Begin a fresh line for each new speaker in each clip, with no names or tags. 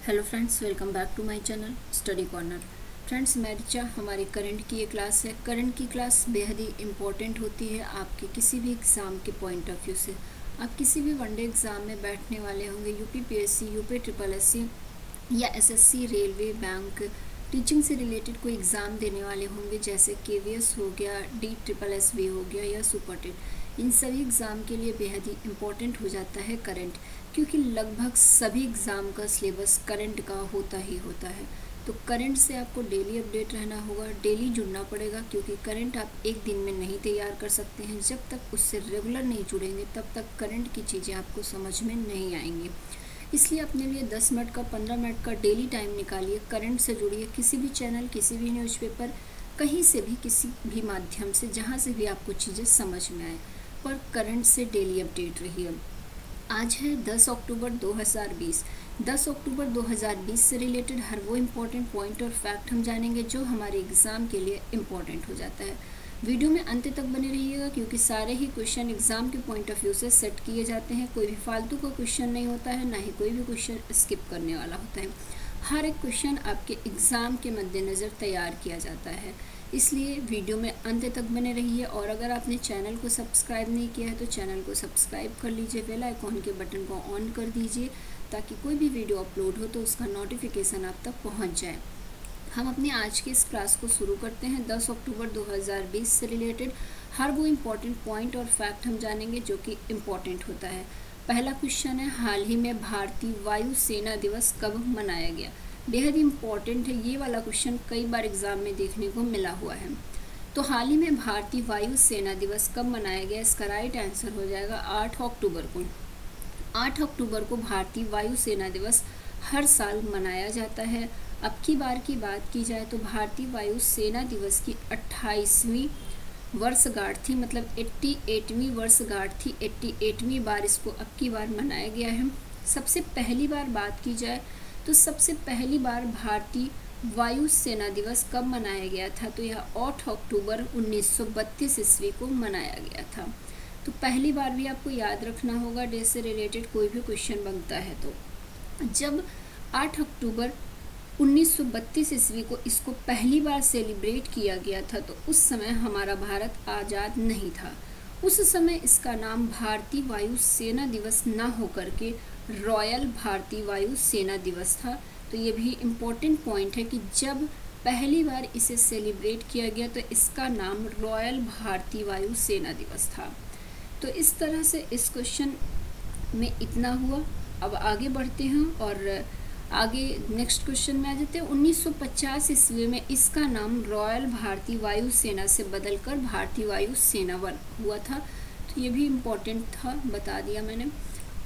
Hello friends, welcome back to my channel study corner. Friends, मैं रिचा, हमारी current की ये क्लास है। करंट की क्लास बेहद ही इम्पोर्टेंट होती है आपके किसी भी एग्ज़ाम के पॉइंट ऑफ व्यू से। आप किसी भी वनडे एग्ज़ाम में बैठने वाले होंगे, यूपीपीएससी, यूपी ट्रिपल एससी या एसएससी, रेलवे, बैंक, टीचिंग से रिलेटेड कोई एग्ज़ाम देने वाले होंगे, जैसे केवीएस हो गया, डी ट्रिपल एस बी हो गया या सुपर टेट। इन सभी एग्ज़ाम के लिए बेहद ही इम्पोर्टेंट हो जाता है करंट, क्योंकि लगभग सभी एग्ज़ाम का सिलेबस करंट का होता ही होता है। तो करंट से आपको डेली अपडेट रहना होगा, डेली जुड़ना पड़ेगा, क्योंकि करंट आप एक दिन में नहीं तैयार कर सकते हैं। जब तक उससे रेगुलर नहीं जुड़ेंगे तब तक करंट की चीज़ें आपको समझ में नहीं आएंगी। इसलिए अपने लिए 10 मिनट का, 15 मिनट का डेली टाइम निकालिए, करंट से जुड़िए। किसी भी चैनल, किसी भी न्यूज़पेपर, कहीं से भी, किसी भी माध्यम से, जहाँ से भी आपको चीज़ें समझ में आए, पर करंट से डेली अपडेट रहिए। आज है 10 अक्टूबर 2020। 10 अक्टूबर 2020 से रिलेटेड हर वो इम्पोर्टेंट पॉइंट और फैक्ट हम जानेंगे जो हमारे एग्ज़ाम के लिए इम्पोर्टेंट हो जाता है। वीडियो में अंत तक बने रहिएगा, क्योंकि सारे ही क्वेश्चन एग्ज़ाम के पॉइंट ऑफ व्यू से सेट किए जाते हैं। कोई भी फालतू का क्वेश्चन नहीं होता है, ना ही कोई भी क्वेश्चन स्किप करने वाला होता है। हर एक क्वेश्चन आपके एग्ज़ाम के मद्देनज़र तैयार किया जाता है। इसलिए वीडियो में अंत तक बने रहिए। और अगर आपने चैनल को सब्सक्राइब नहीं किया है तो चैनल को सब्सक्राइब कर लीजिए, बेल आइकॉन के बटन को ऑन कर दीजिए, ताकि कोई भी वीडियो अपलोड हो तो उसका नोटिफिकेशन आप तक पहुंच जाए। हम अपनी आज की इस क्लास को शुरू करते हैं। 10 अक्टूबर 2020 से रिलेटेड हर वो इम्पोर्टेंट पॉइंट और फैक्ट हम जानेंगे जो कि इम्पोर्टेंट होता है। पहला क्वेश्चन है, हाल ही में भारतीय वायु सेना दिवस कब मनाया गया? बेहद इम्पॉर्टेंट है ये वाला क्वेश्चन, कई बार एग्जाम में देखने को मिला हुआ है। तो हाल ही में भारतीय वायु सेना दिवस कब मनाया गया? इसका राइट आंसर हो जाएगा 8 अक्टूबर को। 8 अक्टूबर को भारतीय वायु सेना दिवस हर साल मनाया जाता है। अब की बार की बात की जाए तो भारतीय वायु सेना दिवस की 28वीं वर्षगांठ थी, मतलब 88वीं वर्षगांठ थी। 88वीं बार इसको अब की बार मनाया गया है। सबसे पहली बार बात की जाए तो सबसे पहली बार भारतीय वायु सेना दिवस कब मनाया गया था? तो यह 8 अक्टूबर 1932 ईस्वी को मनाया गया था। तो पहली बार भी आपको याद रखना होगा, डे से रिलेटेड कोई भी क्वेश्चन बनता है तो। जब 8 अक्टूबर 1932 ईस्वी को इसको पहली बार सेलिब्रेट किया गया था तो उस समय हमारा भारत आज़ाद नहीं था। उस समय इसका नाम भारतीय वायु सेना दिवस ना होकर के रॉयल भारतीय वायु सेना दिवस था। तो ये भी इम्पोर्टेंट पॉइंट है कि जब पहली बार इसे सेलिब्रेट किया गया तो इसका नाम रॉयल भारतीय वायु सेना दिवस था। तो इस तरह से इस क्वेश्चन में इतना हुआ। अब आगे बढ़ते हैं और आगे नेक्स्ट क्वेश्चन में आ जाते हैं। 1950 ईस्वी में इसका नाम रॉयल भारतीय वायु सेना से बदलकर भारतीय वायु सेना हुआ था। तो ये भी इम्पोर्टेंट था, बता दिया मैंने।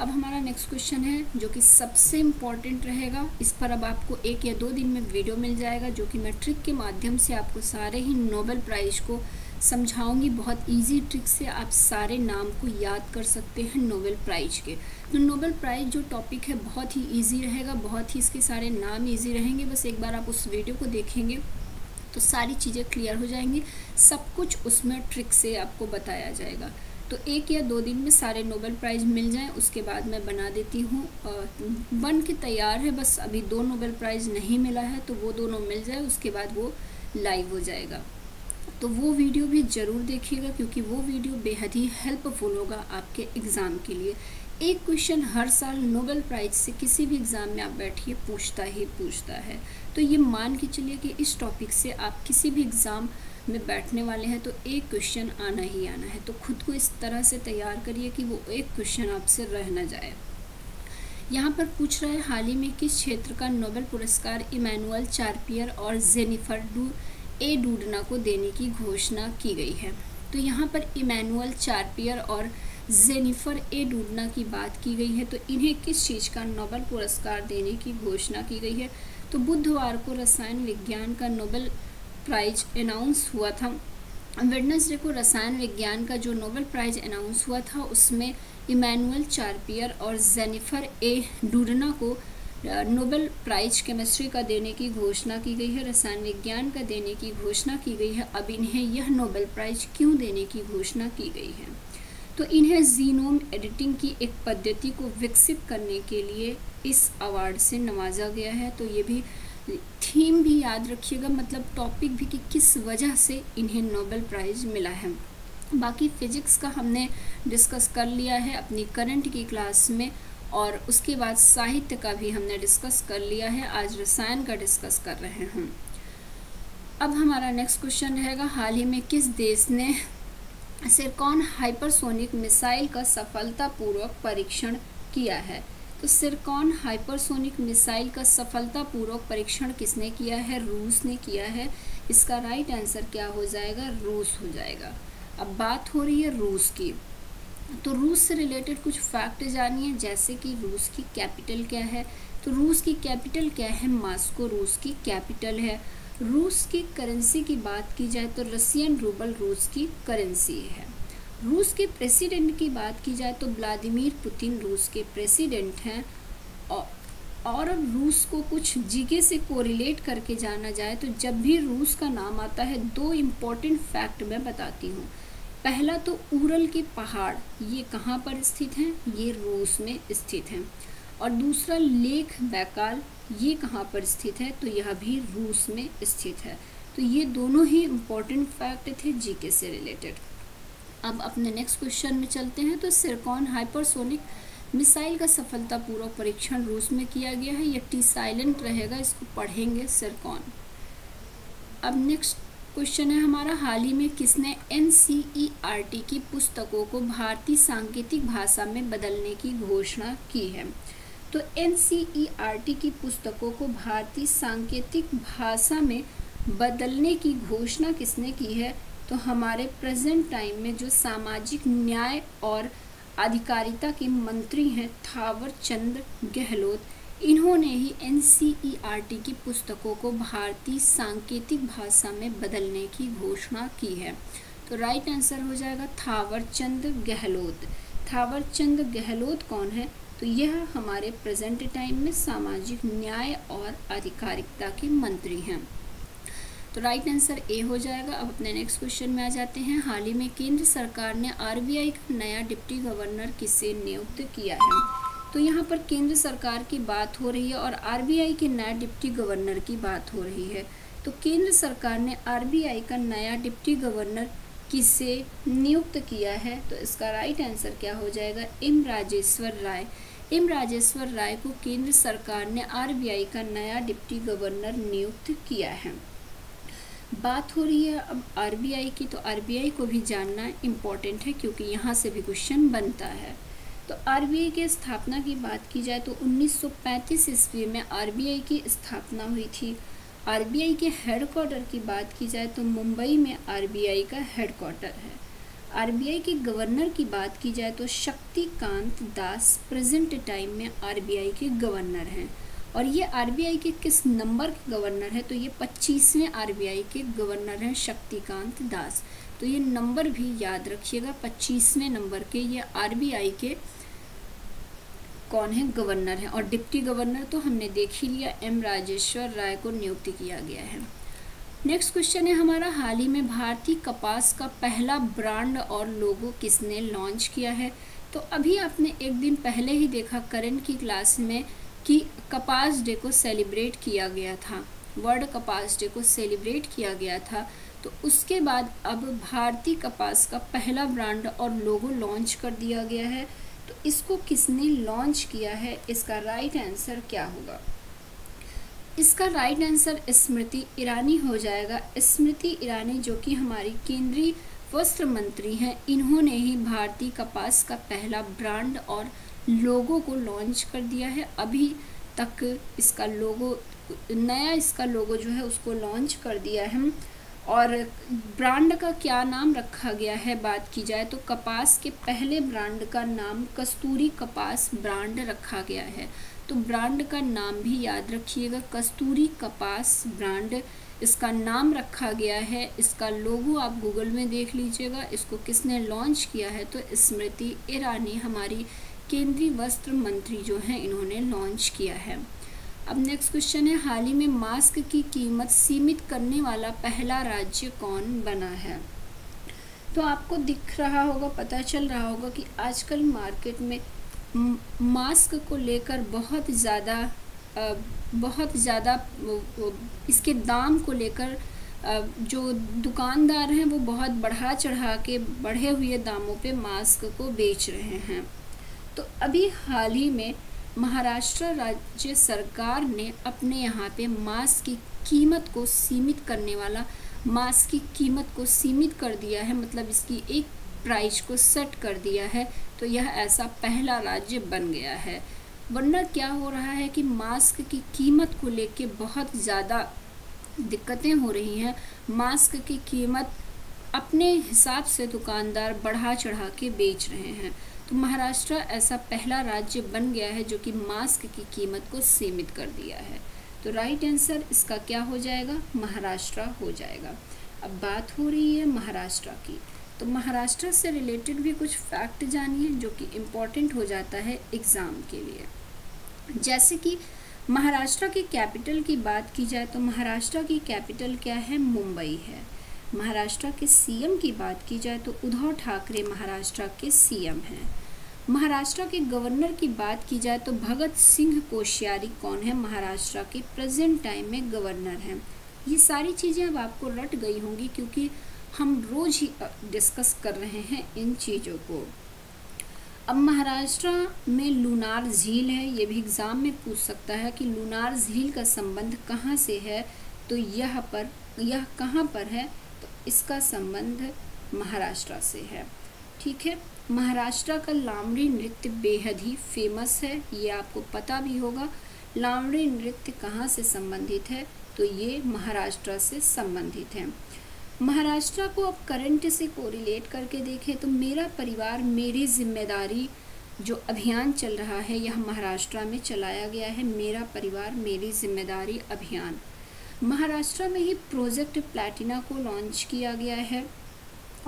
अब हमारा नेक्स्ट क्वेश्चन है जो कि सबसे इम्पॉर्टेंट रहेगा। इस पर अब आपको 1 या 2 दिन में वीडियो मिल जाएगा, जो कि मैं ट्रिक के माध्यम से आपको सारे ही नोबेल प्राइज को समझाऊंगी। बहुत इजी ट्रिक से आप सारे नाम को याद कर सकते हैं नोबेल प्राइज के। तो नोबेल प्राइज जो टॉपिक है बहुत ही इजी रहेगा, बहुत ही इसके सारे नाम इजी रहेंगे। बस एक बार आप उस वीडियो को देखेंगे तो सारी चीज़ें क्लियर हो जाएंगी। सब कुछ उसमें ट्रिक से आपको बताया जाएगा। तो 1 या 2 दिन में सारे नोबेल प्राइज़ मिल जाएं, उसके बाद मैं बना देती हूँ। बन के तैयार है, बस अभी 2 नोबेल प्राइज़ नहीं मिला है, तो वो दोनों मिल जाए, उसके बाद वो लाइव हो जाएगा। तो वो वीडियो भी ज़रूर देखिएगा, क्योंकि वो वीडियो बेहद ही हेल्पफुल होगा आपके एग्ज़ाम के लिए। एक क्वेश्चन हर साल नोबेल प्राइज़ से किसी भी एग्ज़ाम में आप बैठिए पूछता ही पूछता है। तो ये मान के चलिए कि इस टॉपिक से आप किसी भी एग्ज़ाम में बैठने वाले हैं तो एक क्वेश्चन आना ही आना है। तो खुद को इस तरह से तैयार करिए कि वो एक क्वेश्चन आपसे रह न जाए। यहाँ पर पूछ रहा है, हाल ही में किस क्षेत्र का नोबेल पुरस्कार इमैनुअल चार्पियर और जेनिफर डूडना को देने की घोषणा की गई है? तो यहाँ पर इमैनुअल चार्पियर और जेनिफर डूडना की बात की गई है। तो इन्हें किस चीज़ का नोबेल पुरस्कार देने की घोषणा की गई है? तो बुधवार को रसायन विज्ञान का नोबेल प्राइज अनाउंस हुआ था। वेडनेसडे को रसायन विज्ञान का जो नोबेल प्राइज अनाउंस हुआ था उसमें इमैनुअल चार्पियर और जेनिफर डूडना को नोबेल प्राइज केमिस्ट्री का देने की घोषणा की गई है, रसायन विज्ञान का देने की घोषणा की गई है। अब इन्हें यह नोबेल प्राइज क्यों देने की घोषणा की गई है? तो इन्हें जीनोम एडिटिंग की एक पद्धति को विकसित करने के लिए इस अवार्ड से नवाजा गया है। तो ये भी थीम भी याद रखिएगा, मतलब टॉपिक भी कि किस वजह से इन्हें नोबेल प्राइज़ मिला है। बाकी फिजिक्स का हमने डिस्कस कर लिया है अपनी करंट की क्लास में, और उसके बाद साहित्य का भी हमने डिस्कस कर लिया है। आज रसायन का डिस्कस कर रहे हैं। अब हमारा नेक्स्ट क्वेश्चन रहेगा, हाल ही में किस देश ने सिरकॉन हाइपरसोनिक मिसाइल का सफलतापूर्वक परीक्षण किया है? तो सिरकॉन हाइपरसोनिक मिसाइल का सफलतापूर्वक परीक्षण किसने किया है? रूस ने किया है। इसका राइट आंसर क्या हो जाएगा? रूस हो जाएगा। अब बात हो रही है रूस की, तो रूस से रिलेटेड कुछ फैक्ट जानिए, जैसे कि रूस की कैपिटल क्या है? तो रूस की कैपिटल क्या है? मॉस्को रूस की कैपिटल है। रूस की करेंसी की बात की जाए तो रशियन रूबल रूस की करेंसी है। रूस के प्रेसिडेंट की बात की जाए तो व्लादिमीर पुतिन रूस के प्रेसिडेंट हैं। और अब रूस को कुछ जीके से कोरिलेट करके जाना जाए तो जब भी रूस का नाम आता है, दो इम्पॉर्टेंट फैक्ट मैं बताती हूँ। पहला तो उरल के पहाड़, ये कहाँ पर स्थित हैं? ये रूस में स्थित हैं। और दूसरा लेक बैकाल, ये कहाँ पर स्थित है? तो यह भी रूस में स्थित है। तो ये दोनों ही इम्पोर्टेंट फैक्ट थे जीके से रिलेटेड। अब अपने नेक्स्ट क्वेश्चन में चलते हैं। तो सिरकॉन हाइपरसोनिक मिसाइल का सफलतापूर्वक परीक्षण रूस में किया गया है। ये टी साइलेंट रहेगा, इसको पढ़ेंगे सिरकॉन। अब नेक्स्ट क्वेश्चन है हमारा, हाल ही में किसने NCERT की पुस्तकों को भारतीय सांकेतिक भाषा में बदलने की घोषणा की है? तो NCERT की पुस्तकों को भारतीय सांकेतिक भाषा में बदलने की घोषणा किसने की है? तो हमारे प्रेजेंट टाइम में जो सामाजिक न्याय और अधिकारिता के मंत्री हैं थावर चंद गहलोत, इन्होंने ही NCERT की पुस्तकों को भारतीय सांकेतिक भाषा में बदलने की घोषणा की है। तो राइट आंसर हो जाएगा थावर चंद गहलोत। थावर चंद गहलोत कौन है? तो यह हमारे प्रेजेंट टाइम में सामाजिक न्याय और अधिकारिता के मंत्री हैं। तो राइट आंसर ए हो जाएगा। अब अपने नेक्स्ट क्वेश्चन में आ जाते हैं। हाल ही में केंद्र सरकार ने RBI का नया डिप्टी गवर्नर किसे नियुक्त किया है? तो यहाँ पर केंद्र सरकार की बात हो रही है और RBI के नया डिप्टी गवर्नर की बात हो रही है। तो केंद्र सरकार ने RBI का नया डिप्टी गवर्नर किसे नियुक्त किया है? तो इसका राइट आंसर क्या हो जाएगा? एम राजेश्वर राय। एम राजेश्वर राय को केंद्र सरकार ने RBI का नया डिप्टी गवर्नर नियुक्त किया है। बात हो रही है अब RBI की, तो RBI को भी जानना इम्पोर्टेंट है क्योंकि यहाँ से भी क्वेश्चन बनता है। तो RBI की स्थापना की बात की जाए तो 1935 ईस्वी में RBI की स्थापना हुई थी। RBI के हेडक्वार्टर की बात की जाए तो मुंबई में RBI का हेडक्वार्टर है। RBI के गवर्नर की बात की जाए तो शक्तिकांत दास प्रेजेंट टाइम में RBI के गवर्नर हैं। और ये RBI के किस नंबर के गवर्नर है? तो ये 25वें RBI के गवर्नर हैं शक्तिकांत दास। तो ये नंबर भी याद रखिएगा, 25वें नंबर के ये RBI के कौन है? गवर्नर हैं। और डिप्टी गवर्नर तो हमने देख ही लिया, एम राजेश्वर राय को नियुक्त किया गया है। नेक्स्ट क्वेश्चन है हमारा, हाल ही में भारतीय कपास का पहला ब्रांड और लोगो किसने लॉन्च किया है? तो अभी आपने एक दिन पहले ही देखा करंट की क्लास में कि कपास डे को सेलिब्रेट किया गया था, वर्ल्ड कपास डे को सेलिब्रेट किया गया था। तो उसके बाद अब भारतीय कपास का पहला ब्रांड और लोगो लॉन्च कर दिया गया है। तो इसको किसने लॉन्च किया है? इसका राइट आंसर क्या होगा? इसका राइट आंसर स्मृति ईरानी हो जाएगा। स्मृति ईरानी जो कि हमारी केंद्रीय वस्त्र मंत्री हैं, इन्होंने ही भारतीय कपास का पहला ब्रांड और लोगो को लॉन्च कर दिया है। अभी तक इसका लोगो इसका लोगो जो है उसको लॉन्च कर दिया है। और ब्रांड का क्या नाम रखा गया है बात की जाए तो कपास के पहले ब्रांड का नाम कस्तूरी कपास ब्रांड रखा गया है। तो ब्रांड का नाम भी याद रखिएगा, कस्तूरी कपास ब्रांड इसका नाम रखा गया है। इसका लोगो आप गूगल में देख लीजिएगा। इसको किसने लॉन्च किया है? तो स्मृति ईरानी हमारी केंद्रीय वस्त्र मंत्री जो हैं इन्होंने लॉन्च किया है। अब नेक्स्ट क्वेश्चन है, हाल ही में मास्क की कीमत सीमित करने वाला पहला राज्य कौन बना है? तो आपको दिख रहा होगा, पता चल रहा होगा कि आजकल मार्केट में मास्क को लेकर बहुत ज़्यादा इसके दाम को लेकर जो दुकानदार हैं वो बहुत बढ़ा चढ़ा के बढ़े हुए दामों पे मास्क को बेच रहे हैं। तो अभी हाल ही में महाराष्ट्र राज्य सरकार ने अपने यहाँ पे मास्क की कीमत को सीमित करने वाला मास्क की कीमत को सीमित कर दिया है, मतलब इसकी एक प्राइस को सेट कर दिया है। तो यह ऐसा पहला राज्य बन गया है। वरना क्या हो रहा है कि मास्क की कीमत को लेके बहुत ज़्यादा दिक्कतें हो रही हैं। मास्क की कीमत अपने हिसाब से दुकानदार बढ़ा चढ़ा के बेच रहे हैं। तो महाराष्ट्र ऐसा पहला राज्य बन गया है जो कि मास्क की कीमत को सीमित कर दिया है। तो राइट आंसर इसका क्या हो जाएगा? महाराष्ट्र हो जाएगा। अब बात हो रही है महाराष्ट्र की, तो महाराष्ट्र से रिलेटेड भी कुछ फैक्ट जानिए जो कि इम्पोर्टेंट हो जाता है एग्ज़ाम के लिए। जैसे कि महाराष्ट्र की कैपिटल की बात की जाए तो महाराष्ट्र की कैपिटल क्या है? मुंबई है। महाराष्ट्र के सीएम की बात की जाए तो उद्धव ठाकरे महाराष्ट्र के सीएम हैं। महाराष्ट्र के गवर्नर की बात की जाए तो भगत सिंह कोश्यारी कौन है? महाराष्ट्र के प्रेजेंट टाइम में गवर्नर हैं। ये सारी चीज़ें अब आपको रट गई होंगी क्योंकि हम रोज़ ही डिस्कस कर रहे हैं इन चीज़ों को। अब महाराष्ट्र में लूनार झील है, ये भी एग्ज़ाम में पूछ सकता है कि लूनार झील का संबंध कहाँ से है, तो यह कहाँ पर है? तो इसका संबंध महाराष्ट्र से है। ठीक है। महाराष्ट्र का लावणी नृत्य बेहद ही फेमस है, ये आपको पता भी होगा। लावणी नृत्य कहाँ से संबंधित है? तो ये महाराष्ट्र से संबंधित है। महाराष्ट्र को अब करंट से कोरिलेट करके देखें तो मेरा परिवार मेरी जिम्मेदारी जो अभियान चल रहा है यह महाराष्ट्र में चलाया गया है। मेरा परिवार मेरी जिम्मेदारी अभियान महाराष्ट्र में ही प्रोजेक्ट प्लैटिना को लॉन्च किया गया है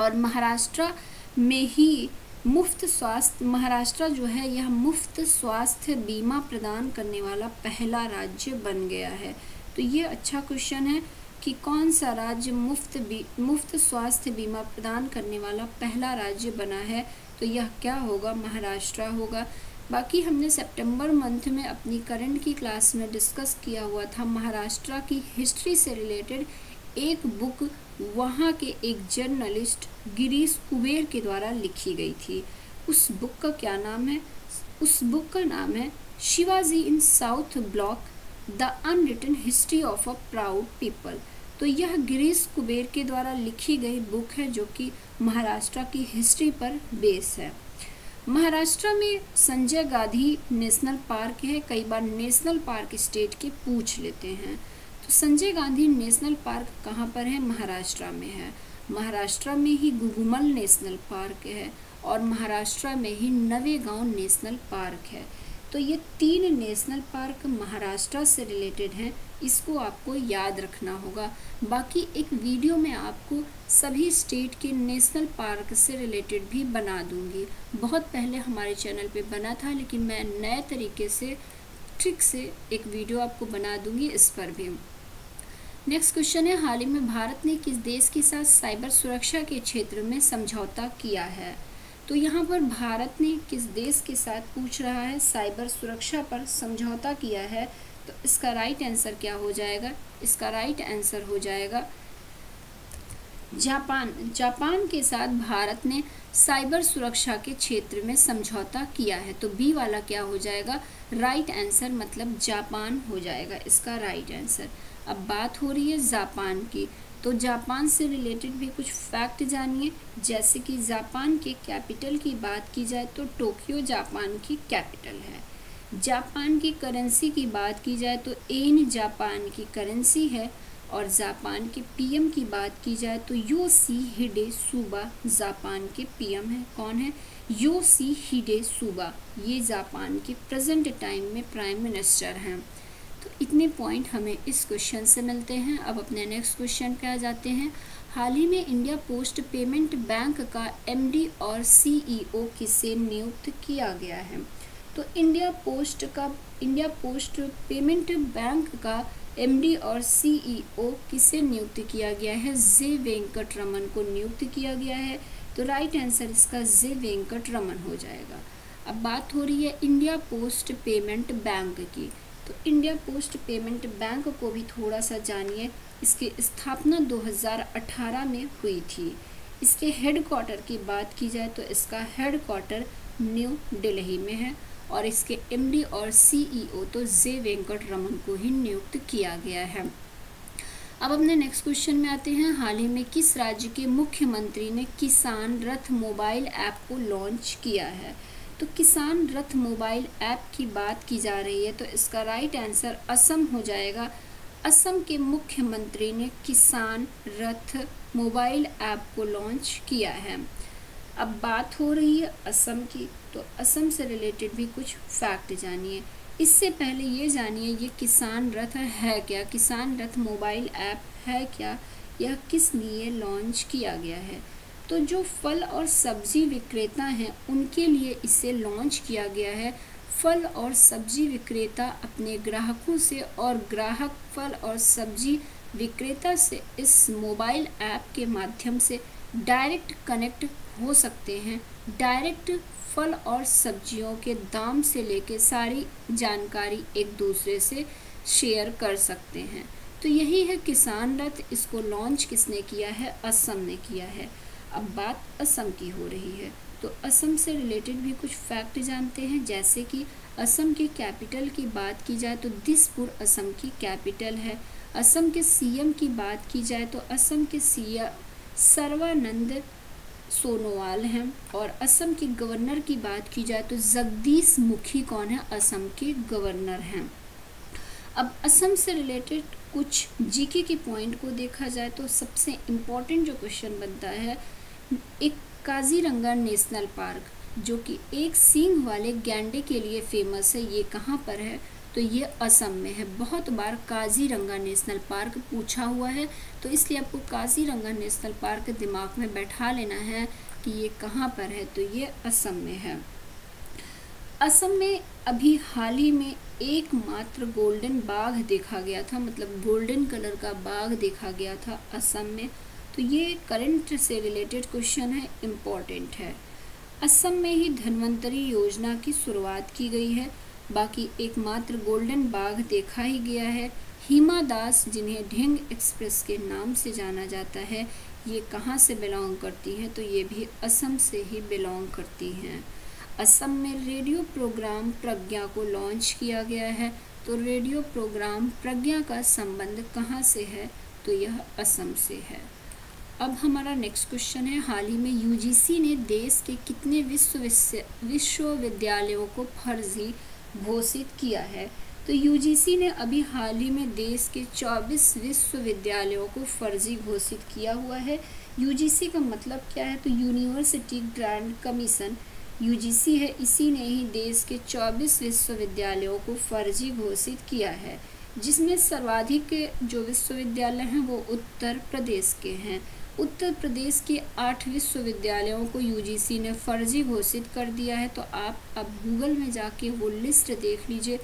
और महाराष्ट्र में ही महाराष्ट्र जो है यह मुफ्त स्वास्थ्य बीमा प्रदान करने वाला पहला राज्य बन गया है। तो ये अच्छा क्वेश्चन है कि कौन सा राज्य मुफ्त स्वास्थ्य बीमा प्रदान करने वाला पहला राज्य बना है, तो यह क्या होगा? महाराष्ट्र होगा। बाकी हमने सितंबर मंथ में अपनी करंट की क्लास में डिस्कस किया हुआ था महाराष्ट्र की हिस्ट्री से रिलेटेड एक बुक वहाँ के एक जर्नलिस्ट गिरीश कुबेर के द्वारा लिखी गई थी। उस बुक का क्या नाम है? उस बुक का नाम है Shivaji in South Block the unwritten history of a proud people. तो यह गिरीश कुबेर के द्वारा लिखी गई बुक है जो कि महाराष्ट्र की हिस्ट्री पर बेस है। महाराष्ट्र में संजय गांधी नेशनल पार्क है। कई बार नेशनल पार्क स्टेट के पूछ लेते हैं, तो संजय गांधी नेशनल पार्क कहाँ पर है? महाराष्ट्र में है। महाराष्ट्र में ही गुगुमल नेशनल पार्क है और महाराष्ट्र में ही नवेगांव नेशनल पार्क है। तो ये 3 नेशनल पार्क महाराष्ट्र से रिलेटेड हैं, इसको आपको याद रखना होगा। बाकी एक वीडियो में आपको सभी स्टेट के नेशनल पार्क से रिलेटेड भी बना दूंगी। बहुत पहले हमारे चैनल पे बना था, लेकिन मैं नए तरीके से ट्रिक से एक वीडियो आपको बना दूंगी इस पर भी। नेक्स्ट क्वेश्चन है, हाल ही में भारत ने किस देश के साथ साइबर सुरक्षा के क्षेत्र में समझौता किया है? तो यहाँ पर भारत ने किस देश के साथ पूछ रहा है, साइबर सुरक्षा पर समझौता किया है। तो इसका राइट आंसर क्या हो जाएगा? इसका राइट आंसर हो जाएगा जापान। जापान के साथ भारत ने साइबर सुरक्षा के क्षेत्र में समझौता किया है। तो बी वाला क्या हो जाएगा? राइट आंसर, मतलब जापान हो जाएगा इसका राइट आंसर। अब बात हो रही है जापान की, तो जापान से रिलेटेड भी कुछ फैक्ट जानिए। जैसे कि जापान के कैपिटल की बात की जाए तो टोक्यो जापान की कैपिटल है। जापान की करेंसी की बात की जाए तो येन जापान की करेंसी है और जापान के पीएम की बात की जाए तो योशिहिडे सुगा जापान के पीएम है। कौन है? योशिहिडे सुगा, ये जापान के प्रेजेंट टाइम में प्राइम मिनिस्टर हैं। तो इतने पॉइंट हमें इस क्वेश्चन से मिलते हैं। अब अपने नेक्स्ट क्वेश्चन पे आ जाते हैं। हाल ही में इंडिया पोस्ट पेमेंट बैंक का एमडी और सीईओ किसे नियुक्त किया गया है? तो इंडिया पोस्ट पेमेंट बैंक का एमडी और सीईओ किसे नियुक्त किया गया है? जे वेंकट रमन को नियुक्त किया गया है। तो राइट आंसर इसका जे वेंकट रमन हो जाएगा। अब बात हो रही है इंडिया पोस्ट पेमेंट बैंक की। तो इंडिया पोस्ट पेमेंट बैंक को भी थोड़ा सा जानिए। इसकी स्थापना 2018 में हुई थी। इसके हेडक्वार्टर की बात की जाए तो इसका हेडक्वार्टर न्यू दिल्ली में है और इसके एमडी और सीईओ तो जे वेंकट रमन को ही नियुक्त किया गया है। अब अपने नेक्स्ट क्वेश्चन में आते हैं। हाल ही में किस राज्य के मुख्यमंत्री ने किसान रथ मोबाइल ऐप को लॉन्च किया है? तो किसान रथ मोबाइल ऐप की बात की जा रही है तो इसका राइट आंसर असम हो जाएगा। असम के मुख्यमंत्री ने किसान रथ मोबाइल ऐप को लॉन्च किया है। अब बात हो रही है असम की, तो असम से रिलेटेड भी कुछ फैक्ट जानिए। इससे पहले ये जानिए ये किसान रथ है क्या, किसान रथ मोबाइल ऐप है क्या, यह किस लिए लॉन्च किया गया है? तो जो फल और सब्जी विक्रेता हैं उनके लिए इसे लॉन्च किया गया है। फल और सब्जी विक्रेता अपने ग्राहकों से और ग्राहक फल और सब्जी विक्रेता से इस मोबाइल ऐप के माध्यम से डायरेक्ट कनेक्ट हो सकते हैं। डायरेक्ट फल और सब्जियों के दाम से लेके सारी जानकारी एक दूसरे से शेयर कर सकते हैं। तो यही है किसान रथ। इसको लॉन्च किसने किया है? असम ने किया है। अब बात असम की हो रही है तो असम से रिलेटेड भी कुछ फैक्ट जानते हैं। जैसे कि असम की कैपिटल की बात की जाए तो दिसपुर असम की कैपिटल है। असम के सीएम की बात की जाए तो असम के सीएम सर्बानंद सोनोवाल हैं। और असम के गवर्नर की बात की जाए तो जगदीश मुखी कौन है? असम के गवर्नर हैं। अब असम से रिलेटेड कुछ जीके के पॉइंट को देखा जाए तो सबसे इम्पोर्टेंट जो क्वेश्चन बनता है, एक काजीरंगा नेशनल पार्क जो कि एक सींग वाले गैंडे के लिए फेमस है, ये कहाँ पर है? तो ये असम में है। बहुत बार काजीरंगा नेशनल पार्क पूछा हुआ है तो इसलिए आपको काजीरंगा नेशनल पार्क दिमाग में बैठा लेना है कि ये कहाँ पर है। तो ये असम में है। असम में अभी हाल ही में एकमात्र गोल्डन बाघ देखा गया था, मतलब गोल्डन कलर का बाघ देखा गया था असम में। तो ये करंट से रिलेटेड क्वेश्चन है, इम्पोर्टेंट है। असम में ही धन्वंतरी योजना की शुरुआत की गई है। बाकी एकमात्र गोल्डन बाघ देखा ही गया है। हिमा दास जिन्हें ढिंग एक्सप्रेस के नाम से जाना जाता है, ये कहाँ से बिलोंग करती हैं? तो ये भी असम से ही बिलोंग करती हैं। असम में रेडियो प्रोग्राम प्रज्ञा को लॉन्च किया गया है। तो रेडियो प्रोग्राम प्रज्ञा का संबंध कहाँ से है? तो यह असम से है। अब हमारा नेक्स्ट क्वेश्चन है, हाल ही में यूजीसी ने देश के कितने विश्वविद्यालयों को फर्जी घोषित किया है? तो यूजीसी ने अभी हाल ही में देश के 24 विश्वविद्यालयों को फर्जी घोषित किया हुआ है। यूजीसी का मतलब क्या है? तो यूनिवर्सिटी ग्रांट कमीशन यूजीसी है, इसी ने ही देश के 24 विश्वविद्यालयों को फर्जी घोषित किया है, जिसमें सर्वाधिक जो विश्वविद्यालय हैं वो उत्तर प्रदेश के हैं। उत्तर प्रदेश के 8 विश्वविद्यालयों को यूजीसी ने फर्जी घोषित कर दिया है। तो आप अब गूगल में जाके वो लिस्ट देख लीजिए,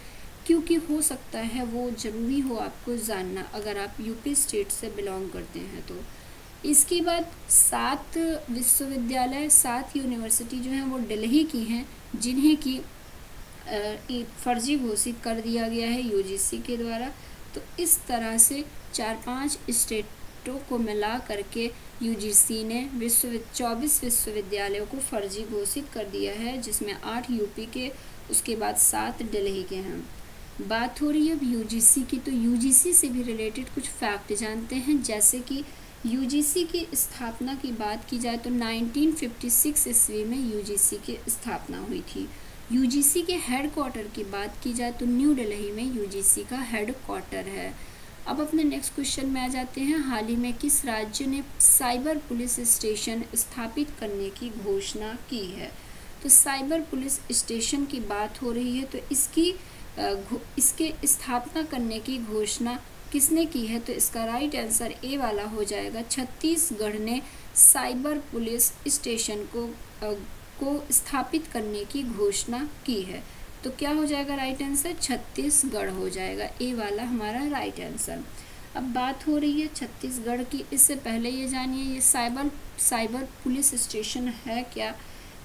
क्योंकि हो सकता है वो ज़रूरी हो आपको जानना अगर आप यूपी स्टेट से बिलोंग करते हैं। तो इसके बाद 7 विश्वविद्यालय 7 यूनिवर्सिटी जो हैं वो दिल्ली की हैं, जिन्हें की फर्जी घोषित कर दिया गया है यूजीसी के द्वारा। तो इस तरह से 4-5 स्टेटों को मिला करके यूजीसी ने 24 विश्वविद्यालयों को फर्जी घोषित कर दिया है, जिसमें 8 यूपी के, उसके बाद 7 दिल्ली के हैं। बात हो रही है अब यूजीसी की, तो यूजीसी से भी रिलेटेड कुछ फैक्ट जानते हैं। जैसे कि यूजीसी की स्थापना की बात की जाए तो 1956 ईस्वी में यूजीसी की स्थापना हुई थी। यूजीसी के हेडक्वार्टर की बात की जाए तो न्यू दिल्ली में यूजीसी का हेडक्वार्टर है। अब अपने नेक्स्ट क्वेश्चन में आ जाते हैं, हाल ही में किस राज्य ने साइबर पुलिस स्टेशन स्थापित करने की घोषणा की है? तो साइबर पुलिस स्टेशन की बात हो रही है तो इसके स्थापना करने की घोषणा किसने की है? तो इसका राइट आंसर ए वाला हो जाएगा। छत्तीसगढ़ ने साइबर पुलिस स्टेशन को स्थापित करने की घोषणा की है। तो क्या हो जाएगा राइट आंसर? छत्तीसगढ़ हो जाएगा, ए वाला हमारा राइट आंसर। अब बात हो रही है छत्तीसगढ़ की। इससे पहले ये जानिए ये साइबर पुलिस स्टेशन है क्या?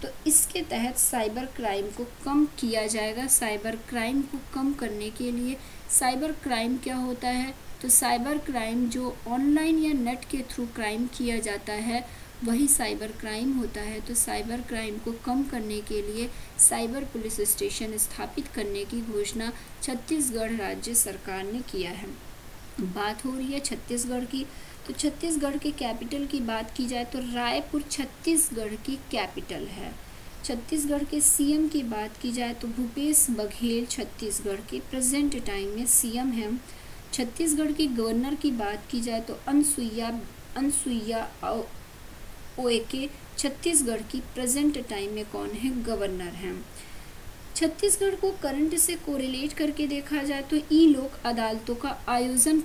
तो इसके तहत साइबर क्राइम को कम किया जाएगा। साइबर क्राइम को कम करने के लिए, साइबर क्राइम क्या होता है, तो साइबर क्राइम जो ऑनलाइन या नेट के थ्रू क्राइम किया जाता है वही साइबर क्राइम होता है। तो साइबर क्राइम को कम करने के लिए साइबर पुलिस स्टेशन स्थापित करने की घोषणा छत्तीसगढ़ राज्य सरकार ने किया है। बात हो रही है छत्तीसगढ़ की, तो छत्तीसगढ़ के कैपिटल की बात की जाए तो रायपुर छत्तीसगढ़ की कैपिटल है। छत्तीसगढ़ के सीएम की बात की जाए तो भूपेश बघेल छत्तीसगढ़ के प्रेजेंट टाइम में सीएम हैं। छत्तीसगढ़ की गवर्नर की बात की जाए तो अनसुईया उइके छत्तीसगढ़ की प्रेजेंट टाइम में कौन है, गवर्नर हैं। छत्तीसगढ़ को करंट से कोरिलेट करके देखा जाए तो ई लोक अदालतों का आयोजन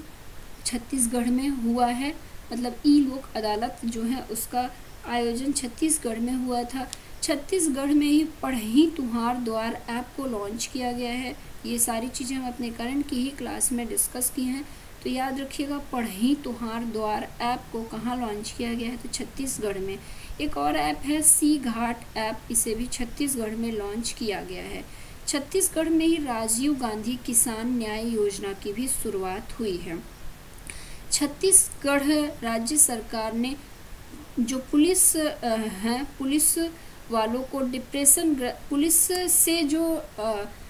छत्तीसगढ़ में हुआ है। मतलब ई लोक अदालत जो है उसका आयोजन छत्तीसगढ़ में हुआ था। छत्तीसगढ़ में ही पढ़ही तुहार द्वार ऐप को लॉन्च किया गया है। ये सारी चीज़ें हम अपने करंट की ही क्लास में डिस्कस की हैं, तो याद रखिएगा पढ़ही तुहार द्वार ऐप को कहाँ लॉन्च किया गया है, तो छत्तीसगढ़ में। एक और ऐप है सी घाट ऐप, इसे भी छत्तीसगढ़ में लॉन्च किया गया है। छत्तीसगढ़ में ही राजीव गांधी किसान न्याय योजना की भी शुरुआत हुई है। छत्तीसगढ़ राज्य सरकार ने जो पुलिस हैं, पुलिस वालों को पुलिस से जो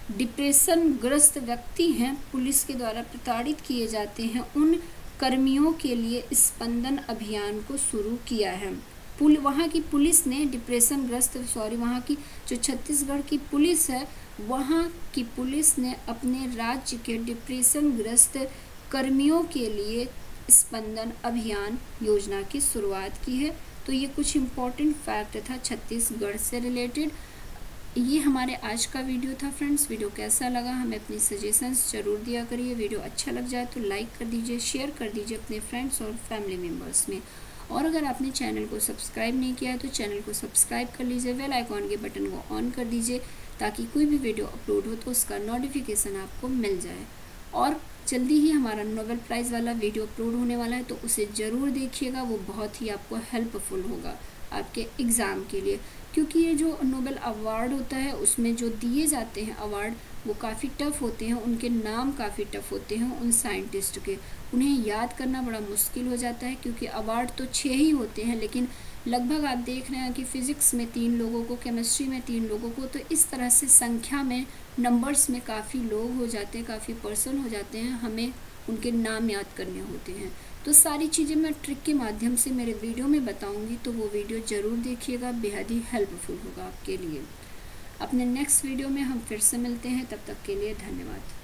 डिप्रेशन ग्रस्त व्यक्ति हैं, पुलिस के द्वारा प्रताड़ित किए जाते हैं, उन कर्मियों के लिए स्पंदन अभियान को शुरू किया है। वहाँ की पुलिस ने वहाँ की जो छत्तीसगढ़ की पुलिस है, वहाँ की पुलिस ने अपने राज्य के डिप्रेशन ग्रस्त कर्मियों के लिए स्पंदन अभियान योजना की शुरुआत की है। तो ये कुछ इम्पोर्टेंट फैक्ट था छत्तीसगढ़ से रिलेटेड। ये हमारे आज का वीडियो था फ्रेंड्स। वीडियो कैसा लगा हमें अपनी सजेशंस ज़रूर दिया करिए। वीडियो अच्छा लग जाए तो लाइक कर दीजिए, शेयर कर दीजिए अपने फ्रेंड्स और फैमिली मेम्बर्स में। और अगर आपने चैनल को सब्सक्राइब नहीं किया है तो चैनल को सब्सक्राइब कर लीजिए, बेल आइकॉन के बटन को ऑन कर दीजिए ताकि कोई भी वीडियो अपलोड हो तो उसका नोटिफिकेशन आपको मिल जाए। और जल्दी ही हमारा नोबेल प्राइज़ वाला वीडियो अपलोड होने वाला है, तो उसे ज़रूर देखिएगा। वो बहुत ही आपको हेल्पफुल होगा आपके एग्ज़ाम के लिए, क्योंकि ये जो नोबेल अवार्ड होता है उसमें जो दिए जाते हैं अवार्ड वो काफ़ी टफ़ होते हैं, उनके नाम काफ़ी टफ़ होते हैं उन साइंटिस्ट के, उन्हें याद करना बड़ा मुश्किल हो जाता है। क्योंकि अवार्ड तो 6 ही होते हैं, लेकिन लगभग आप देख रहे हैं कि फ़िज़िक्स में 3 लोगों को, केमिस्ट्री में 3 लोगों को, तो इस तरह से संख्या में, नंबर्स में काफ़ी लोग हो जाते हैं, काफ़ी पर्सन हो जाते हैं, हमें उनके नाम याद करने होते हैं। तो सारी चीज़ें मैं ट्रिक के माध्यम से मेरे वीडियो में बताऊंगी, तो वो वीडियो ज़रूर देखिएगा, बेहद ही हेल्पफुल होगा आपके लिए। अपने नेक्स्ट वीडियो में हम फिर से मिलते हैं, तब तक के लिए धन्यवाद।